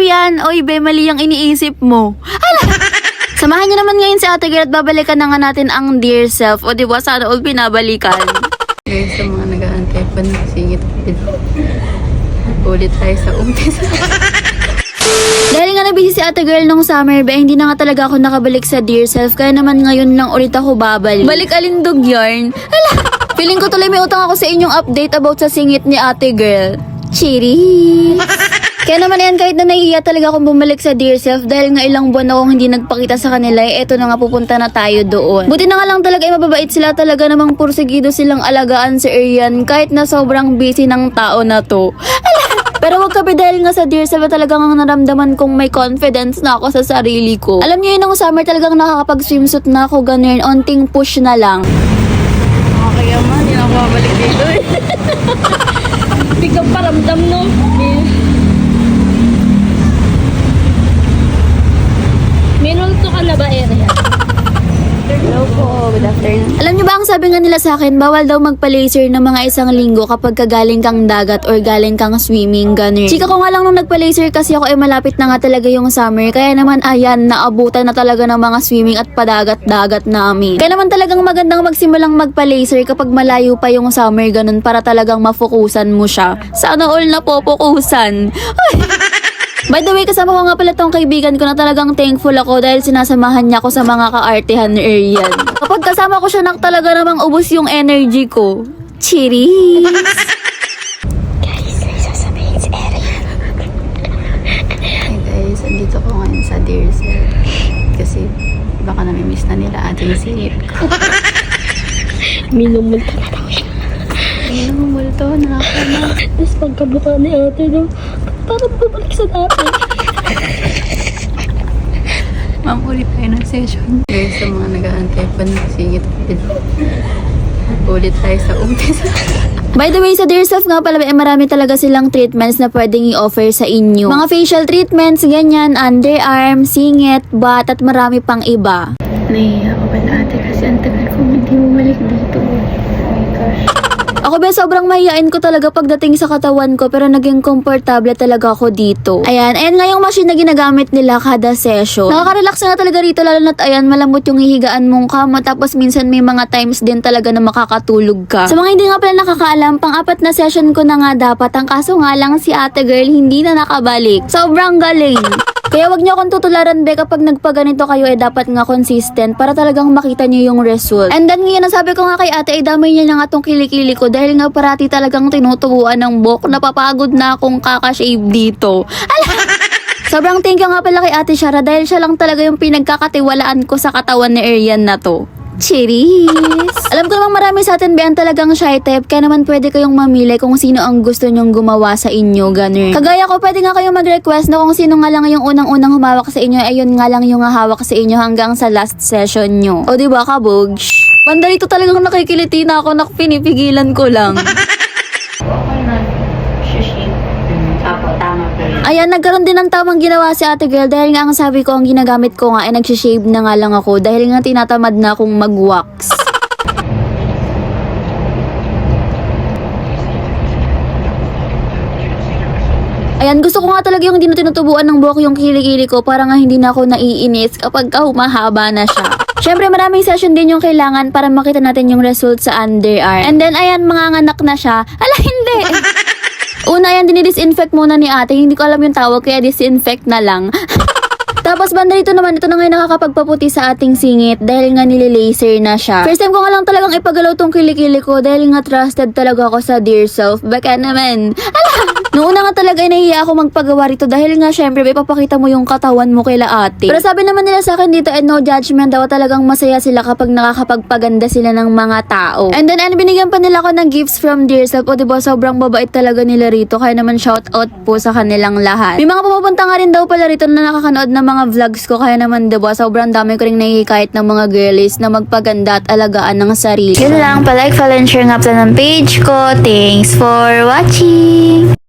Brian, oy be, mali yung iniisip mo. Hala! Samahan niyo naman ngayon si Ate Girl at babalikan na nga natin ang dear self. O diba, sana all binabalikan. Guys, sa mga nag-aantay pa ng singit, ulit tayo sa umpisa. Dahil nga nabisi si Ate Girl nung summer ba, hindi na nga talaga ako nakabalik sa dear self. Kaya naman ngayon lang ulit ako babalik. Balik alindog yarn. Hala! Feeling ko tuloy may utang ako sa inyong update about sa singit ni Ate Girl. Cheery! Kaya naman yan, kahit na naiiya talaga akong bumalik sa dear self dahil nga ilang buwan akong hindi nagpakita sa kanila, eto na nga pupunta na tayo doon. Buti na nga lang talaga mababait sila, talaga namang pursigido silang alagaan si Arian kahit na sobrang busy ng tao na to. Pero wag kape dahil nga sa dear self talagang naramdaman kong may confidence na ako sa sarili ko. Alam niyo yun, nung summer talagang nakakapag-swimsuit na ako, ganun, onting push na lang. Okay man, hindi na ako mabalik dito eh. Biglang paramdam no? Minulto ka na ba, Arian? Hello po, good afternoon. Alam niyo ba ang sabi nga nila sa akin, bawal daw magpa-laser ng mga 1 linggo kapag galing kang dagat or galing kang swimming, ganun. Chika ko nga lang nung nagpa-laser kasi ako ay malapit na nga talaga yung summer. Kaya naman ayan, naabutan na talaga ng mga swimming at padagat-dagat namin. Kaya naman talagang magandang magsimulang magpa-laser kapag malayo pa yung summer, ganun, para talagang mafokusan mo siya. Sana all na popokusan. By the way, kasama ko nga pala tong kaibigan ko na talagang thankful ako dahil sinasamahan niya ako sa mga kaartehan ni Arian. Kapag kasama ko siya, talaga namang ubos yung energy ko. Cheeries! Guys, may sasabihin si Arian. Hey guys, andito ko ngayon sa dear self. Kasi baka namimiss na nila ating singit ko. Minumulto na daw siya. Minumulto na ako na. Tapos pagkabuka ni ate, no, parang babalik sa dati. Ma'am, ulit tayo ng session. Guys, sa mga nag-aantay pa ng singit, ulit tayo sa umpisa. By the way, sa dear self nga pala, marami talaga silang treatments na pwedeng i-offer sa inyo. Mga facial treatments, ganyan, underarm, singit, butt, at marami pang iba. Nahihiya ko pala ate kasi ang tagal ko hindi bumalik dito. Oh my gosh. Ako ba, sobrang mahihain ko talaga pagdating sa katawan ko, pero naging komportable talaga ako dito. Ayan nga yung machine na ginagamit nila kada session. Nakaka-relax na talaga rito, lalo na't ayan, malambot yung hihigaan mong kama, tapos minsan may mga times din talaga na makakatulog ka. Sa mga hindi nga pala nakakaalam, pang-4 na session ko na nga dapat, ang kaso nga lang si Ate Girl hindi na nakabalik. Sobrang galing. Kaya wag niyo akong tutularan, be, kapag nagpaganito kayo, dapat nga consistent para talagang makita niyo yung result. And then ngayon, nasabi ko nga kay ate, damay niya na nga tong kilikili ko dahil nga parati talagang tinutubuan ng buhok. Napapagod na akong kakashave dito. Sobrang thank you nga pala kay Ate Shara dahil siya lang talaga yung pinagkakatiwalaan ko sa katawan ni Arian na to. Cheeries! Alam ko namang marami sa atin bayan talagang shy type, kaya naman pwede kayong mamili kung sino ang gusto nyong gumawa sa inyo, ganun. Kagaya ko, pwede nga kayong mag-request na kung sino nga lang yung unang-unang humawak sa inyo, ayun nga lang yung hawak sa inyo hanggang sa last session nyo. O diba, kabog? Banda rito talagang nakikiliti na ako, pinipigilan ko lang. Ayan, nagkaroon din ng tamang ginawa si Ate Girl dahil nga ang sabi ko, ang ginagamit ko nga ay nagsishave na nga lang ako dahil nga tinatamad na akong mag-wax. Ayan, gusto ko nga talaga yung hindi na tinutubuan ng buhok yung kilikili ko para nga hindi na ako naiinis kapag humahaba na siya. Syempre, maraming session din yung kailangan para makita natin yung result sa underarm. And then, ayan, manganganak na siya. Ala, hindi! Una, yan, dinidisinfect muna ni ate. Hindi ko alam yung tawag, kaya disinfect na lang. Tapos banda dito naman, ito na nga nakakapagpaputi sa ating singit dahil nga nililaser na siya. First time ko nga lang talagang ipagalaw tong kilikili ko dahil nga trusted talaga ako sa dear self. Baka naman. Noong una nga talaga ay nahiya ako magpagawa rito dahil nga syempre ipapakita mo yung katawan mo kay ate. Pero sabi naman nila sa akin dito, no judgment daw, talagang masaya sila kapag nakakapagpaganda sila ng mga tao. And then binigyan pa nila ako ng gifts from dear self. O diba, sobrang babait talaga nila rito, kaya naman shout out po sa kanilang lahat. May mga pumupunta nga rin daw pala rito na nakakanood ng mga vlogs ko, kaya naman diba, sobrang dami ko rin nahihikayat ng mga girlies na magpaganda at alagaan ng sarili. Yun lang, palike, follow and share nga pala ng page ko. Thanks for watching!